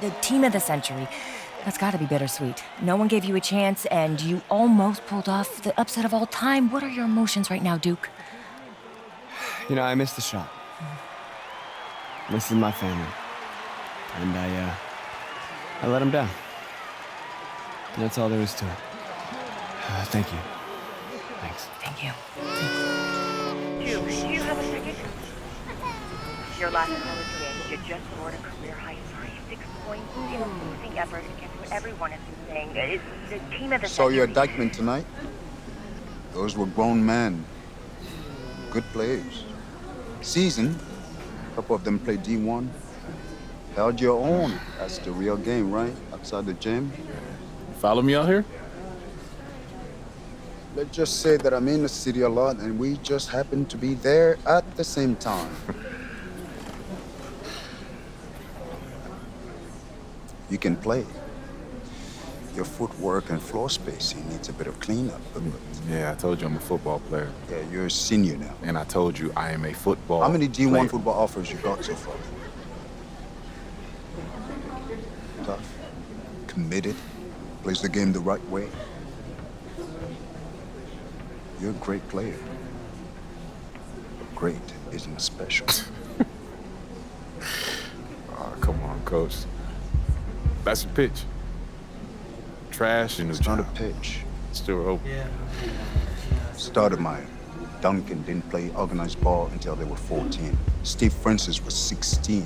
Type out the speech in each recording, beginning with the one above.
The team of the century. That's gotta be bittersweet. No one gave you a chance, and you almost pulled off the upset of all time. What are your emotions right now, Duke? You know, I missed the shot. This is my family. And I let him down. That's all there is to it. Thank you. Thanks. Thank you. Duke, do you have a second? Your last college game, you just scored a career-high 36 points in a losing effort against what everyone has been saying is the team of the Saw you at century. Dykeman tonight. Those were grown men. Good players. Seasoned. A couple of them played D1. Held your own. That's the real game, right? Outside the gym. Follow me out here? Let's just say that I'm in the city a lot and we just happen to be there at the same time. You can play. Your footwork and floor spacing needs a bit of cleanup. But Yeah, I told you I'm a football player. yeah, you're a senior now. And I told you I am a football How many D1 player. football offers you got so far? Tough. Committed. Plays the game the right way. You're a great player. But great isn't special. Oh, come on, coach. That's a pitch. Trash in the It's not a job. pitch. Still open. Stoudemire, Duncan didn't play organized ball until they were 14. Steve Francis was 16.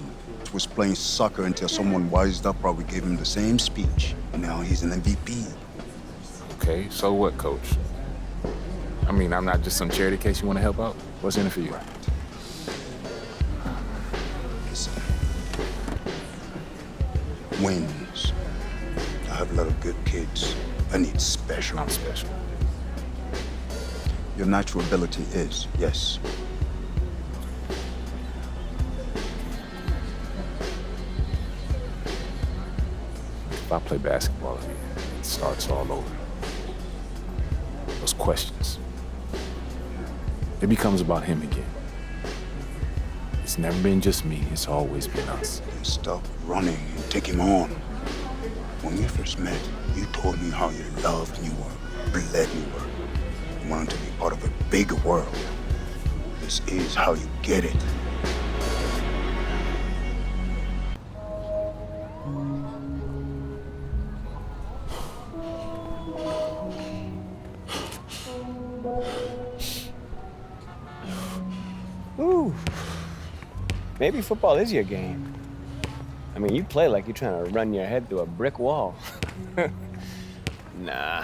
Was playing soccer until someone wised up, probably gave him the same speech. And now he's an MVP. Okay, so what, coach? I mean, I'm not just some charity case you want to help out. What's in it for you? Right. Listen. Wins. I have a lot of good kids. I need special. I'm special. Your natural ability is, yes. If I play basketball again, it starts all over. Those questions. It becomes about him again. It's never been just me, it's always been us. Then stop running and take him on. When we first met, you told me how you loved New York, bled New York. You wanted to be part of a bigger world. This is how you get it. Ooh. Maybe football is your game. I mean, you play like you're trying to run your head through a brick wall. Nah,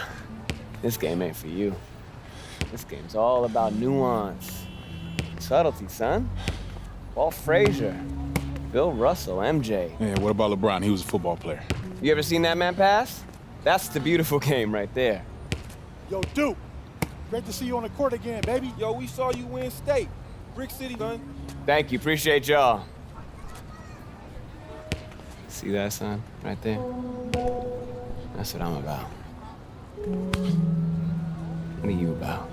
this game ain't for you. This game's all about nuance. Subtlety, son. Walt Frazier, Bill Russell, MJ. Yeah, what about LeBron? He was a football player. You ever seen that man pass? That's the beautiful game right there. Yo, Duke, great to see you on the court again, baby. Yo, we saw you win state. Brick City, son. Thank you, appreciate y'all. See that, son? Right there? That's what I'm about. What are you about?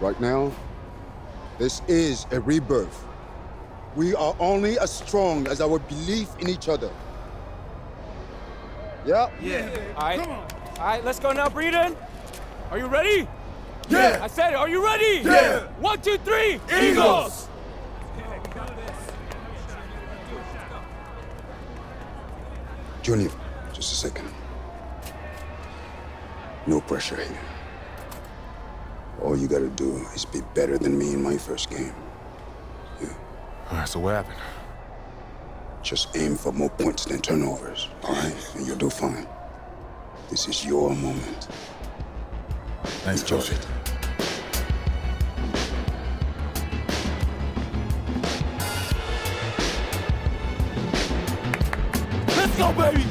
Right now, this is a rebirth. We are only as strong as our belief in each other. Yeah? All right, let's go now, Breeden. Are you ready? Yeah. I said it. Are you ready? Yeah. 1, 2, 3. Eagles. Junior, just a second. No pressure here. All you gotta do is be better than me in my first game. Yeah. All right, so what happened? Just aim for more points than turnovers, all right? And you'll do fine. This is your moment. Thanks, Enjoy Coach. it. Let's go, baby.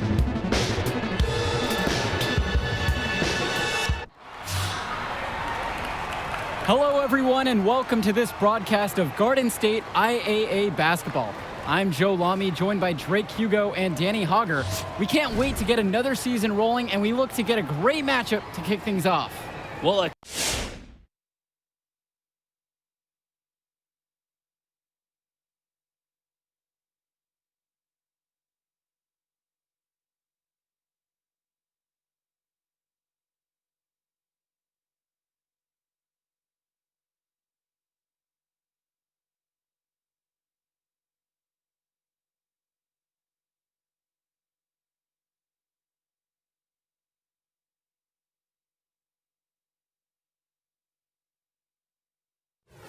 Hello, everyone, and welcome to this broadcast of Garden State IAA basketball. I'm Joe Lamy, joined by Drake Hugo and Danny Hogger. We can't wait to get another season rolling, and we look to get a great matchup to kick things off. Well,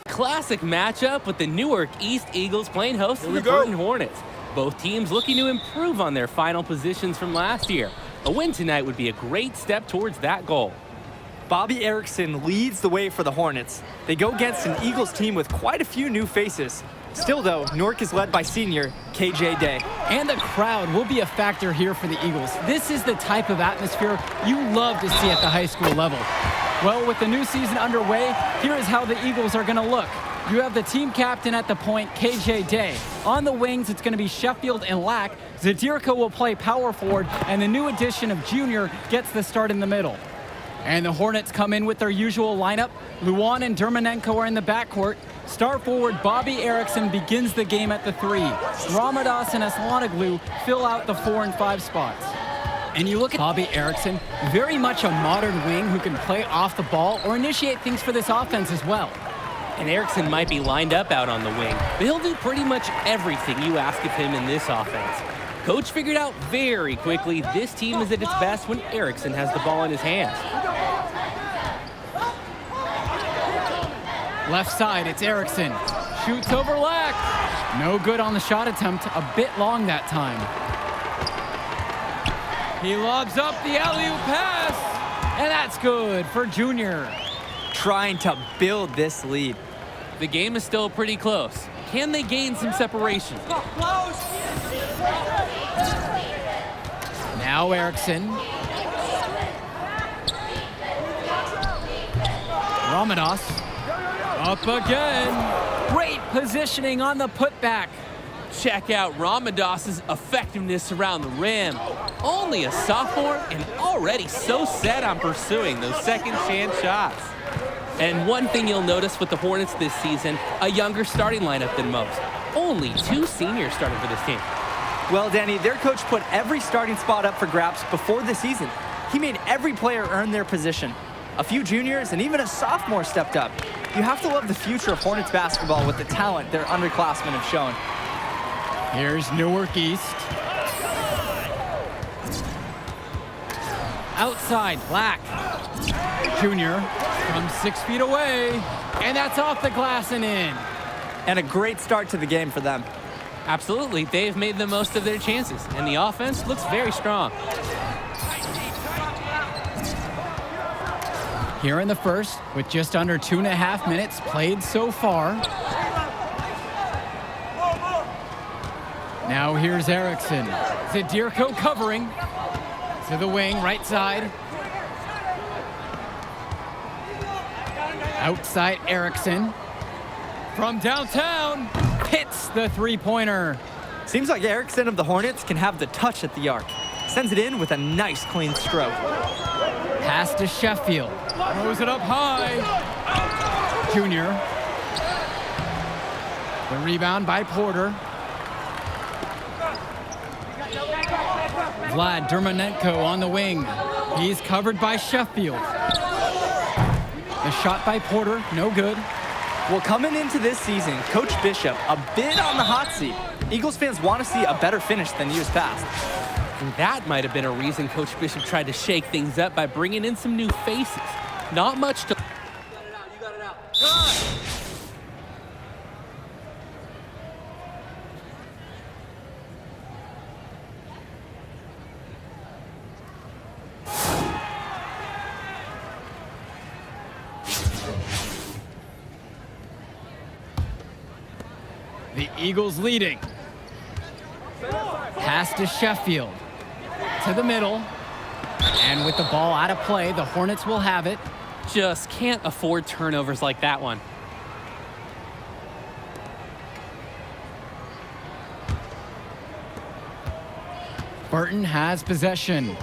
classic matchup with the Newark East Eagles playing host to the Burton Hornets. Both teams looking to improve on their final positions from last year. A win tonight would be a great step towards that goal. Bobby Erickson leads the way for the Hornets. They go against an Eagles team with quite a few new faces. Still, though, Newark is led by senior KJ Day. And the crowd will be a factor here for the Eagles. This is the type of atmosphere you love to see at the high school level. Well, with the new season underway, here is how the Eagles are going to look. You have the team captain at the point, KJ Day. On the wings, it's going to be Sheffield and Lack. Zadirka will play power forward, and the new addition of Junior gets the start in the middle. And the Hornets come in with their usual lineup. Luan and Dermanenko are in the backcourt. Star forward Bobby Erickson begins the game at the 3. Ramadas and Aslanoglu fill out the 4 and 5 spots. And you look at Bobby Erickson, very much a modern wing who can play off the ball or initiate things for this offense as well. And Erickson might be lined up out on the wing, but he'll do pretty much everything you ask of him in this offense. Coach figured out very quickly this team is at its best when Erickson has the ball in his hands. Left side, it's Erickson. Shoots over Lack. No good on the shot attempt, a bit long that time. He lobs up the alley-oop pass, and that's good for Junior. Trying to build this lead. The game is still pretty close. Can they gain some separation? Now Erickson. Ramadas. Up again. Great positioning on the putback. Check out Ramadas's effectiveness around the rim. Only a sophomore and already so set on pursuing those second chance shots. And one thing you'll notice with the Hornets this season, a younger starting lineup than most. Only 2 seniors starting for this team. Well, Danny, their coach put every starting spot up for grabs before the season. He made every player earn their position. A few juniors and even a sophomore stepped up. You have to love the future of Hornets basketball with the talent their underclassmen have shown. Here's Newark East. Outside, Black. Junior from 6 feet away. And that's off the glass and in. And a great start to the game for them. Absolutely, they've made the most of their chances, and the offense looks very strong. Here in the first, with just under 2.5 minutes played so far. Now here's Erickson. Zadirko covering. To the wing, right side. Outside Erickson. From downtown, hits the three-pointer. Seems like Erickson of the Hornets can have the touch at the arc. Sends it in with a nice clean stroke. Pass to Sheffield. Throws it up high. Junior. The rebound by Porter. Vlad Dermonenko on the wing. He's covered by Sheffield. The shot by Porter, no good. Well, coming into this season, Coach Bishop a bit on the hot seat. Eagles fans want to see a better finish than years past. And that might have been a reason Coach Bishop tried to shake things up by bringing in some new faces. Not much to... The Eagles leading. Pass to Sheffield. To the middle. And with the ball out of play, the Hornets will have it. Just can't afford turnovers like that one. Burton has possession.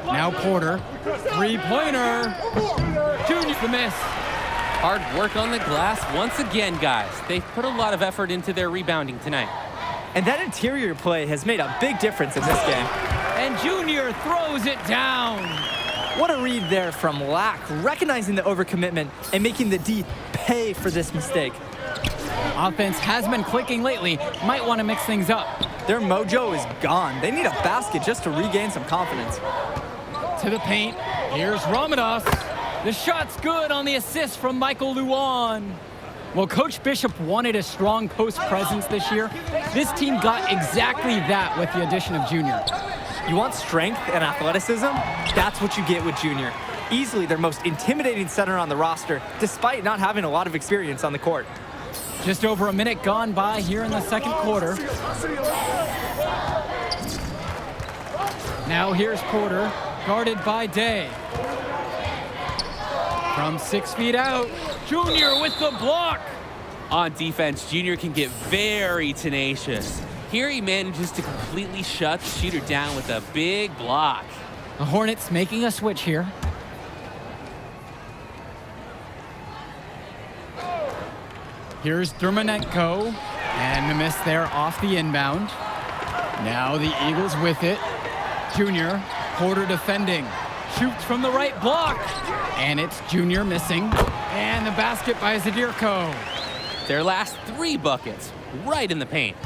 Now Porter. Three-pointer. Junior the miss. Hard work on the glass once again, guys. They've put a lot of effort into their rebounding tonight. And that interior play has made a big difference in this game. And Junior throws it down. What a read there from Lack, recognizing the overcommitment and making the D pay for this mistake. Offense has been clicking lately. Might want to mix things up. Their mojo is gone. They need a basket just to regain some confidence. To the paint. Here's Ramadas. The shot's good on the assist from Michael Luan. Well, Coach Bishop wanted a strong post presence this year. This team got exactly that with the addition of Junior. You want strength and athleticism? That's what you get with Junior. Easily their most intimidating center on the roster, despite not having a lot of experience on the court. Just over a minute gone by here in the second quarter. Now here's Porter, guarded by Day. From 6 feet out, Junior with the block. On defense, Junior can get very tenacious. Here he manages to completely shut the shooter down with a big block. The Hornets making a switch here. Here's Dermonenko, and the miss there off the inbound. Now the Eagles with it. Junior, Porter defending. Shoots from the right block. And it's Junior missing. And the basket by Zadirko. Their last 3 buckets, right in the paint.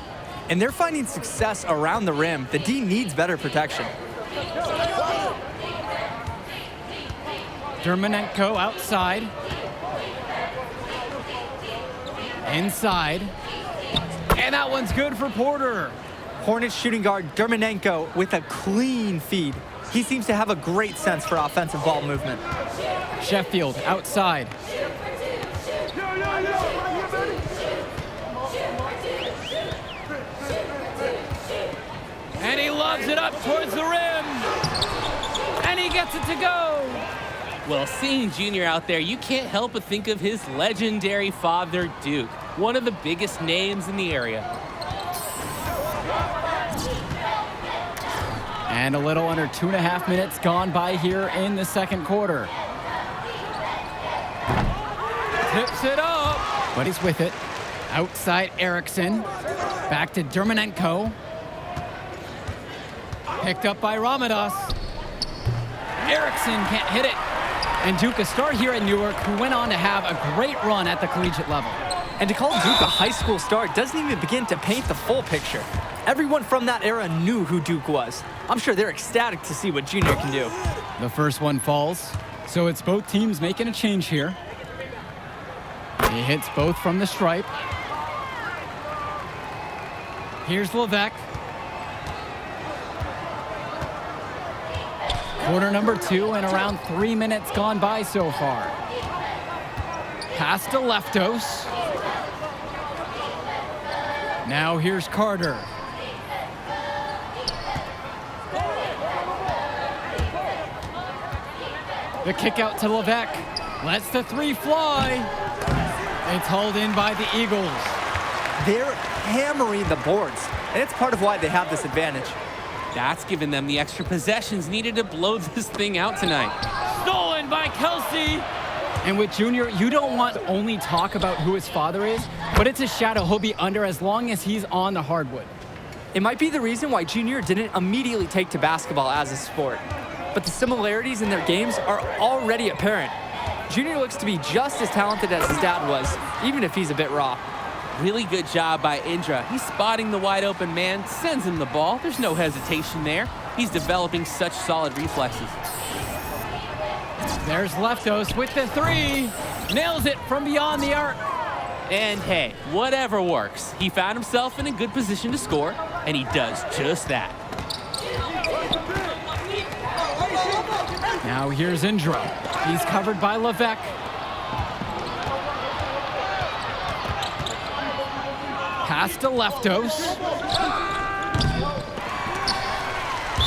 And they're finding success around the rim. The D needs better protection. Dermonenko outside. Inside. And that one's good for Porter. Hornets shooting guard Dermonenko with a clean feed. He seems to have a great sense for offensive ball movement. Sheffield outside. And he lobs it up towards the rim. And he gets it to go. Well, seeing Junior out there, you can't help but think of his legendary father, Duke, one of the biggest names in the area. And a little under 2.5 minutes gone by here in the second quarter. Tips it up, but he's with it. Outside Erickson. Back to Dermonenko. Picked up by Ramadas. Erickson can't hit it. And Duke, a star here at Newark, who went on to have a great run at the collegiate level. And to call Duke a high school star doesn't even begin to paint the full picture. Everyone from that era knew who Duke was. I'm sure they're ecstatic to see what Junior can do. The first one falls, so it's both teams making a change here. He hits both from the stripe. Here's Levesque. Quarter number 2 and around 3 minutes gone by so far. Pass to Leftos. Now here's Carter. The kick out to Levesque. Lets the 3 fly. It's hauled in by the Eagles. They're hammering the boards, and it's part of why they have this advantage. That's given them the extra possessions needed to blow this thing out tonight. Stolen by Kelsey. And with Junior, you don't want only talk about who his father is, but it's a shadow he'll be under as long as he's on the hardwood. It might be the reason why Junior didn't immediately take to basketball as a sport, but the similarities in their games are already apparent. Junior looks to be just as talented as his dad was, even if he's a bit raw. Really good job by Indra. He's spotting the wide open man, sends him the ball. There's no hesitation there. He's developing such solid reflexes. There's Leftos with the three. Nails it from beyond the arc. And hey, whatever works. He found himself in a good position to score, and he does just that. Now here's Indra. He's covered by Levesque. Pass to Leftos.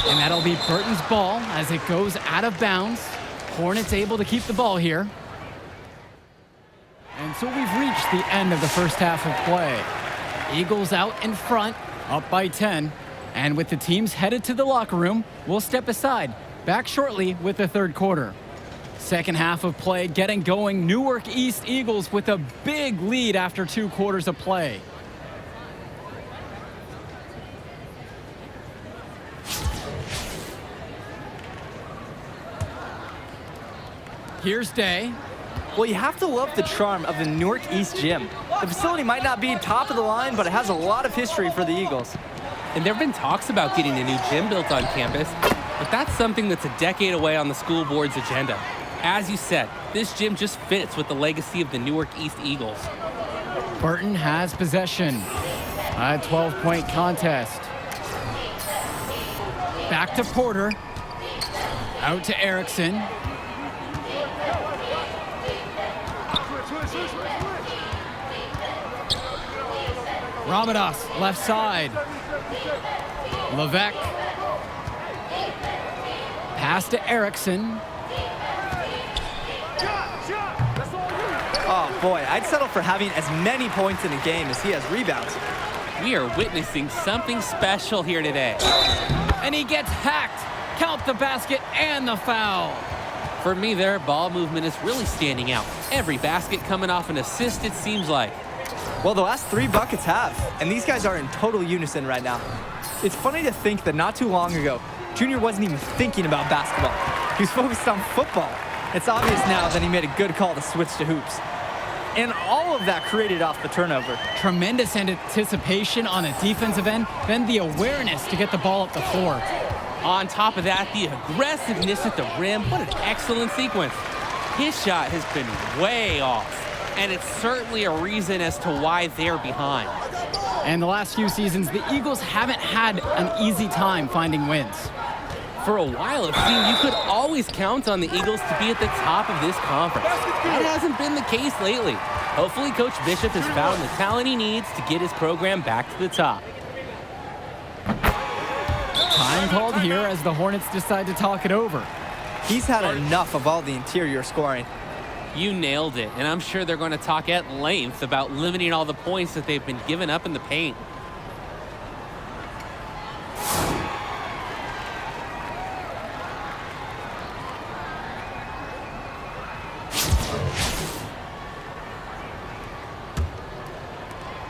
And that'll be Burton's ball as it goes out of bounds. Hornets able to keep the ball here. And so we've reached the end of the first half of play. Eagles out in front, up by 10. And with the teams headed to the locker room, we'll step aside. Back shortly with the third quarter. Second half of play getting going. Newark East Eagles with a big lead after 2 quarters of play. Here's Day. Well, you have to love the charm of the Newark East Gym. The facility might not be top of the line, but it has a lot of history for the Eagles. And there have been talks about getting a new gym built on campus, but that's something that's a decade away on the school board's agenda. As you said, this gym just fits with the legacy of the Newark East Eagles. Burton has possession. A 12-point contest. Back to Porter. Out to Erickson. Ramadas, left side. Levesque. Pass to Erickson. Oh boy, I'd settle for having as many points in a game as he has rebounds. We are witnessing something special here today. And he gets hacked. Count the basket and the foul. For me, their ball movement is really standing out. Every basket coming off an assist, it seems like. Well, the last 3 buckets have, and these guys are in total unison right now. It's funny to think that not too long ago, Junior wasn't even thinking about basketball. He was focused on football. It's obvious now that he made a good call to switch to hoops. And all of that created off the turnover. Tremendous anticipation on the defensive end, then the awareness to get the ball up the floor. On top of that, the aggressiveness at the rim. What an excellent sequence. His shot has been way off, and it's certainly a reason as to why they're behind. And the last few seasons, the Eagles haven't had an easy time finding wins. For a while, it seemed you could always count on the Eagles to be at the top of this conference. That hasn't been the case lately. Hopefully, Coach Bishop has found the talent he needs to get his program back to the top. Time called here as the Hornets decide to talk it over. He's had enough of all the interior scoring. You nailed it, and I'm sure they're going to talk at length about limiting all the points that they've been giving up in the paint.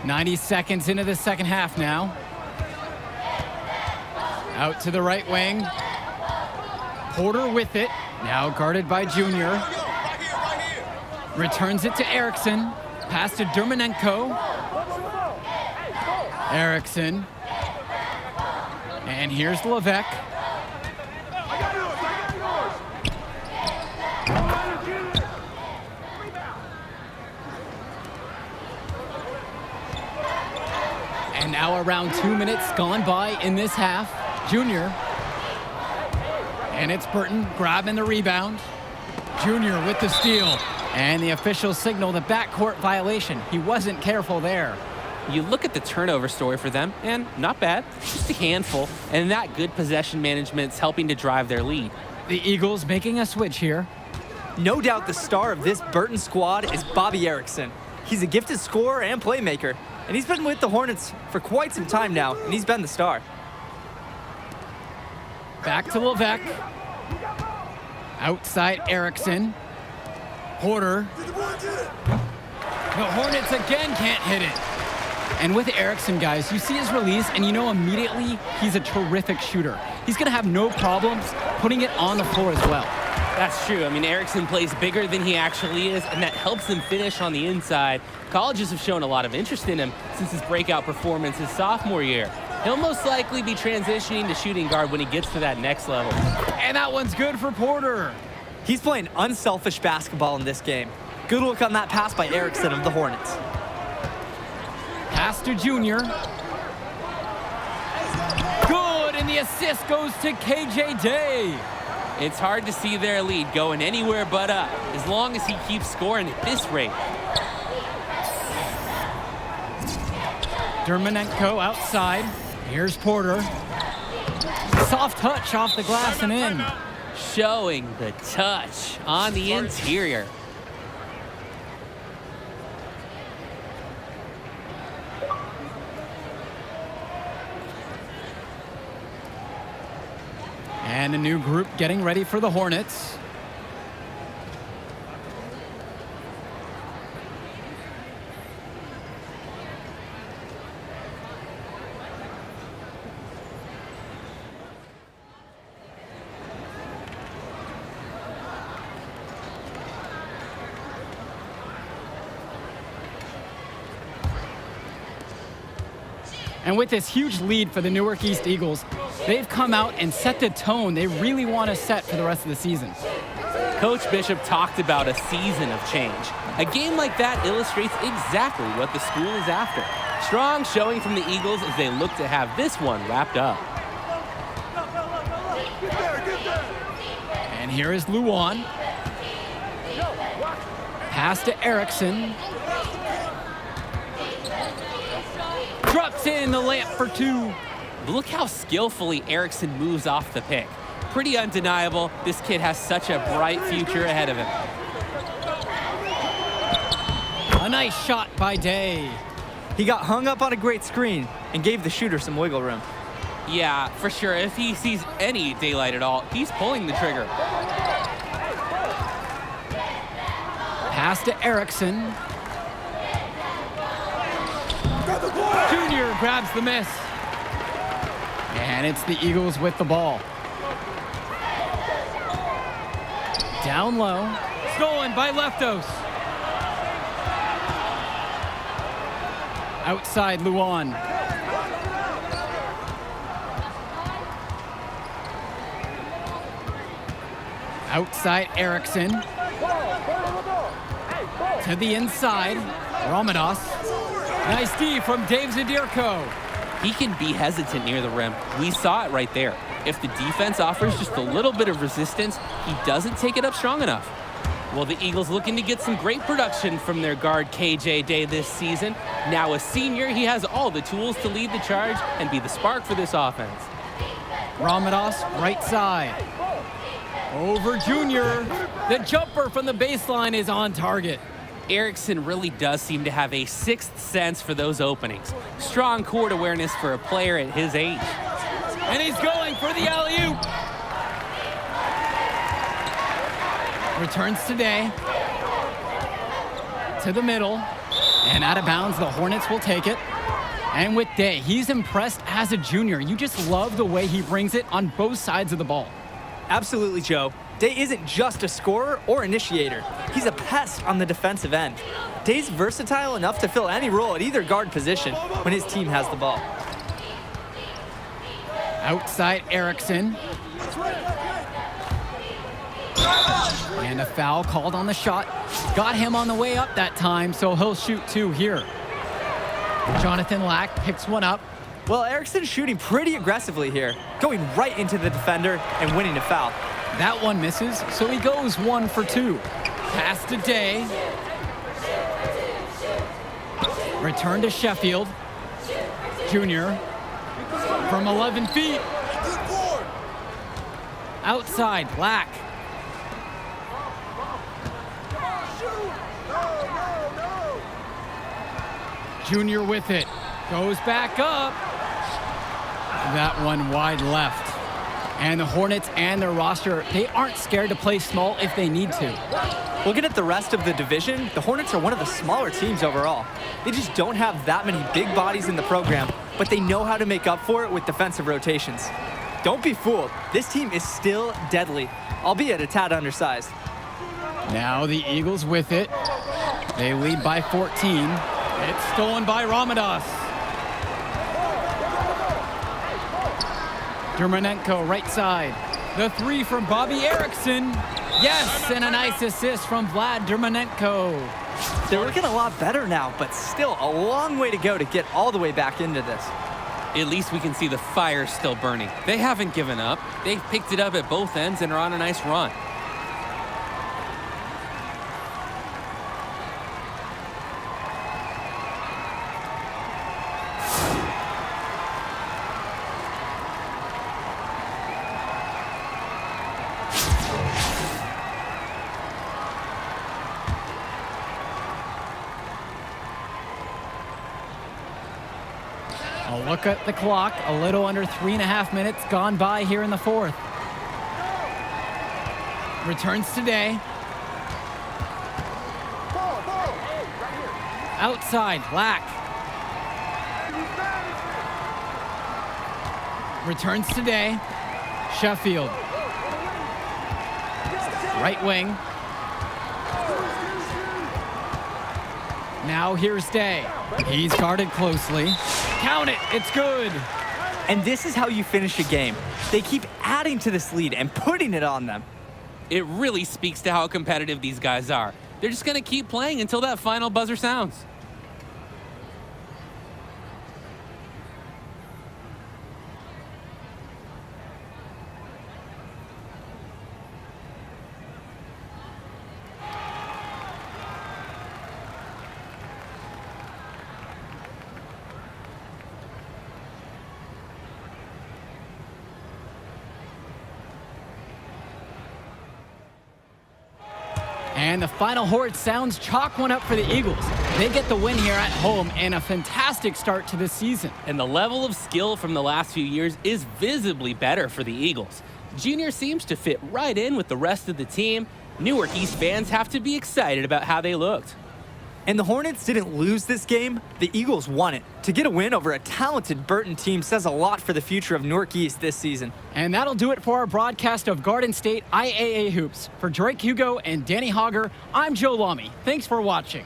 .90 seconds into the second half now. Out to the right wing. Porter with it, now guarded by Junior. Returns it to Erickson. Pass to Dermanenko. Erickson. And here's Levesque. And now around 2 minutes gone by in this half. Junior. And it's Burton grabbing the rebound. Junior with the steal. And the officials signal the backcourt violation. He wasn't careful there. You look at the turnover story for them, and not bad, just a handful. And that good possession management's helping to drive their lead. The Eagles making a switch here. No doubt the star of this Burton squad is Bobby Erickson. He's a gifted scorer and playmaker, and he's been with the Hornets for quite some time now, and he's been the star. Back to Levesque. Outside Erickson. Porter. The Hornets again can't hit it. And with Erickson, guys, you see his release, and you know immediately he's a terrific shooter. He's going to have no problems putting it on the floor as well. That's true. I mean, Erickson plays bigger than he actually is, and that helps him finish on the inside. Colleges have shown a lot of interest in him since his breakout performance his sophomore year. He'll most likely be transitioning to shooting guard when he gets to that next level. And that one's good for Porter. He's playing unselfish basketball in this game. Good look on that pass by Erickson of the Hornets. Pass to Junior. Good, and the assist goes to KJ Day. It's hard to see their lead going anywhere but up, as long as he keeps scoring at this rate. Dermanenko outside. Here's Porter. Soft touch off the glass and in. Showing the touch on the interior. And a new group getting ready for the Hornets. And with this huge lead for the Newark East Eagles, they've come out and set the tone they really want to set for the rest of the season. Coach Bishop talked about a season of change. A game like that illustrates exactly what the school is after. Strong showing from the Eagles as they look to have this one wrapped up. And here is Luan. Pass to Erickson. Drops in the layup for two. Look how skillfully Erickson moves off the pick. Pretty undeniable. This kid has such a bright future ahead of him. A nice shot by Day. He got hung up on a great screen and gave the shooter some wiggle room. Yeah, for sure. If he sees any daylight at all, he's pulling the trigger. Pass to Erickson. Junior grabs the miss. And it's the Eagles with the ball. Down low. Stolen by Leftos. Outside Luan. Outside Erickson. To the inside. Ramadas. Nice D from Dave Zadirko. He can be hesitant near the rim. We saw it right there. If the defense offers just a little bit of resistance, he doesn't take it up strong enough. Well, the Eagles looking to get some great production from their guard KJ Day this season. Now a senior, he has all the tools to lead the charge and be the spark for this offense. Ramadas, right side. Over Junior. The jumper from the baseline is on target. Erickson really does seem to have a sixth sense for those openings. Strong court awareness for a player at his age. And he's going for the alley-oop. Returns today. To the middle. And out of bounds, the Hornets will take it. And with Day, he's impressed as a junior. You just love the way he brings it on both sides of the ball. Absolutely, Joe. Day isn't just a scorer or initiator. He's a pest on the defensive end. Day's versatile enough to fill any role at either guard position when his team has the ball. Outside Erickson. And a foul called on the shot. Got him on the way up that time, so he'll shoot two here. Jonathan Lack picks one up. Well, Erickson's shooting pretty aggressively here, going right into the defender and winning a foul. That one misses, so he goes 1 for 2. Pass to Day. Return to Sheffield. Junior from 11 feet. Outside, Black. Junior with it. Goes back up. That one wide left. And the Hornets and their roster, they aren't scared to play small if they need to. Looking at the rest of the division, the Hornets are one of the smaller teams overall. They just don't have that many big bodies in the program, but they know how to make up for it with defensive rotations. Don't be fooled. This team is still deadly, albeit a tad undersized. Now the Eagles with it. They lead by 14. It's stolen by Ramadas. Dermonenko, right side. The three from Bobby Erickson. Yes, and a nice assist from Vlad Dermonenko. They're looking a lot better now, but still a long way to go to get all the way back into this. At least we can see the fire still burning. They haven't given up. They've picked it up at both ends and are on a nice run. A look at the clock, a little under 3.5 minutes gone by here in the fourth. Returns today. Outside, Black. Returns today. Sheffield. Right wing. Now here's Day. He's guarded closely. Count it, it's good. And this is how you finish a game. They keep adding to this lead and putting it on them. It really speaks to how competitive these guys are. They're just going to keep playing until that final buzzer sounds. And the final horde sounds chalk one up for the Eagles. They get the win here at home and a fantastic start to this season. And the level of skill from the last few years is visibly better for the Eagles. Junior seems to fit right in with the rest of the team. Newark East fans have to be excited about how they looked. And the Hornets didn't lose this game, the Eagles won it. To get a win over a talented Burton team says a lot for the future of Newark East this season. And that'll do it for our broadcast of Garden State IAA Hoops. For Drake Hugo and Danny Hogger, I'm Joe Lamy. Thanks for watching.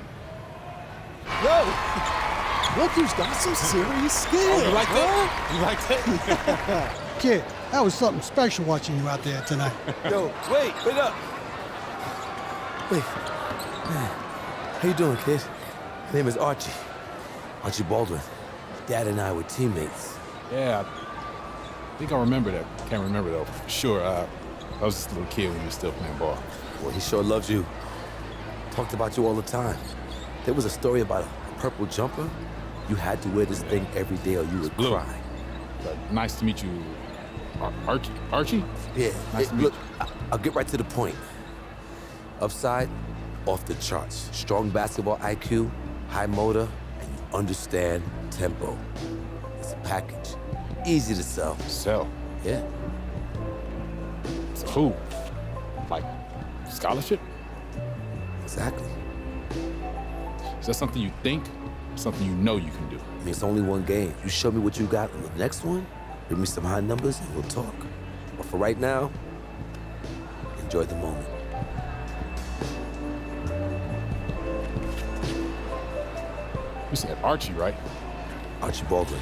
Whoa! Look who's got some serious skill. Oh, you like that? You like that? Kid, that was something special watching you out there tonight. Yo, wait up. Wait. How you doing, kid? My name is Archie. Archie Baldwin. Dad and I were teammates. Yeah, I think I remember that. Can't remember, though, for sure. I was just a little kid when we were still playing ball. Well, he sure loves you. Talked about you all the time. There was a story about a purple jumper. You had to wear this thing every day or you would cry. Nice to meet you, Archie? Yeah. Nice to meet you. I'll get right to the point. Upside, off the charts. Strong basketball IQ, high motor, and you understand tempo. It's a package. Easy to sell. Sell? Yeah. So who? Like, scholarship? Exactly. Is that something you think, or something you know you can do? I mean, it's only one game. You show me what you got in the next one, bring me some high numbers, and we'll talk. But for right now, enjoy the moment. You said Archie, right? Archie Baldwin.